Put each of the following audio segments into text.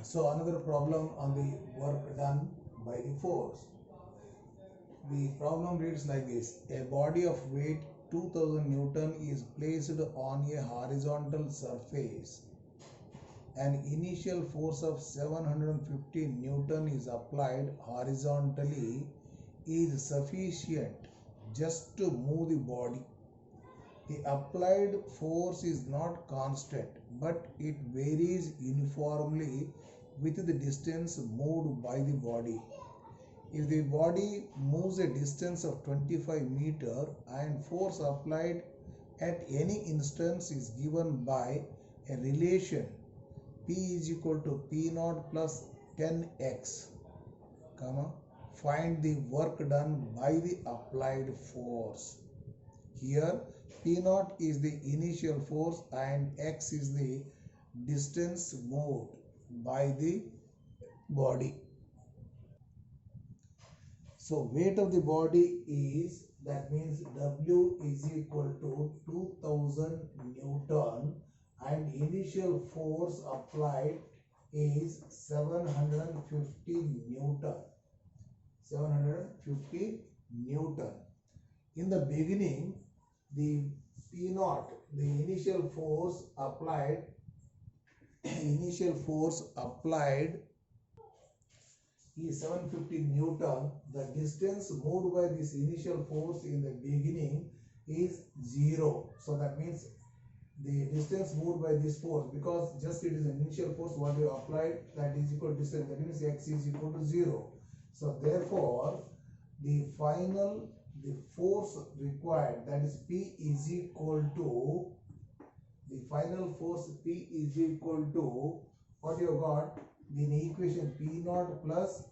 So another problem on the work done by the force. The problem reads like this. A body of weight 2000 Newton is placed on a horizontal surface. An initial force of 750 Newton is applied horizontally is sufficient just to move the body. The applied force is not constant, but it varies uniformly with the distance moved by the body. If the body moves a distance of 25 meter and force applied at any instance is given by a relation P is equal to P naught plus 10x, find the work done by the applied force. Here P naught is the initial force and x is the distance moved by the body. So weight of the body is, that means W is equal to 2000 Newton and initial force applied is 750 Newton. 750 Newton. In the beginning, the P naught, the initial force applied is 750 Newton. The distance moved by this initial force in the beginning is 0. So that means the distance moved by this force, because just it is an initial force what you applied, that is equal to distance, that means x is equal to 0. So therefore the force required, that is P is equal to, the final force P is equal to what you got in the equation, P naught plus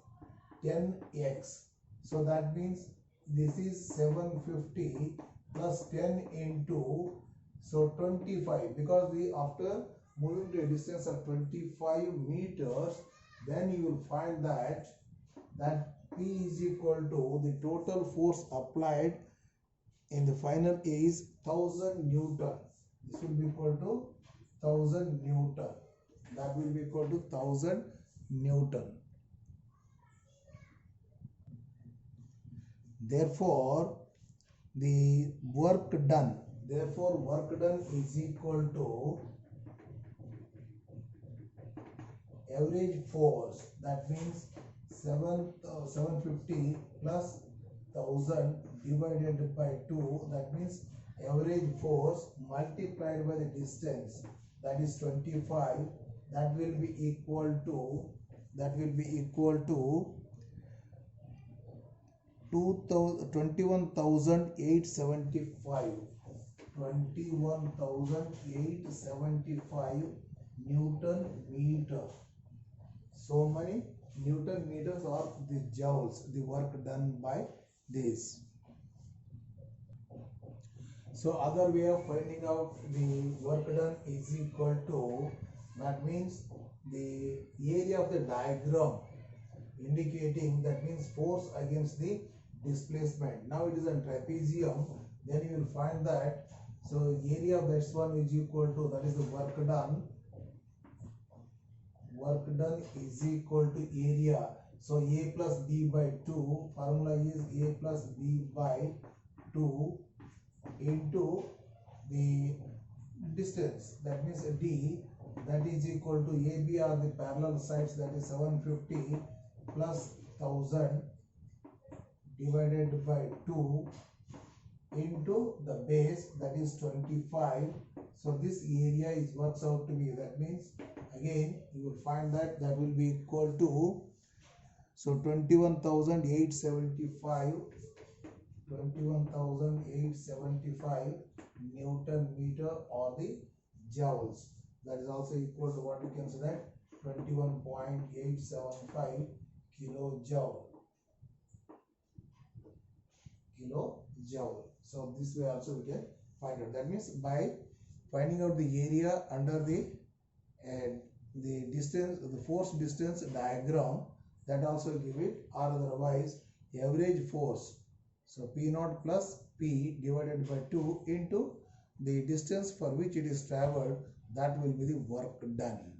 10x. So that means this is 750 plus 10 into, so 25, because after moving to a distance of 25 meters, then you will find that P is equal to the total force applied in the final is 1000 Newton. This will be equal to 1000 Newton. That will be equal to 1000 Newton. Therefore, the work done is equal to average force, that means 750 plus 1000 divided by 2, that means average force multiplied by the distance, that is 25, that will be equal to 21,875 Newton meter. So many Newton meters are the joules, the work done by this. So other way of finding out the work done is equal to, that means the area of the diagram indicating, that means force against the displacement. Now it is a trapezium, then you will find that, so area of this one is equal to, that is the work done is equal to area. So A plus B by 2, formula is A plus B by 2 into the distance, that means D, that is equal to AB are the parallel sides, that is 750 plus 1000 divided by 2 into the base, that is 25. So this area is works out to be, that means again you will find that will be equal to, so 21,875 Newton meter or the joules. That is also equal to what you can say, that 21.875 kilojoule. So this way also we can find out. That means by finding out the area under the distance, the force distance diagram, that also give it, or otherwise average force. So P naught plus P divided by 2 into the distance for which it is travelled, that will be the work done.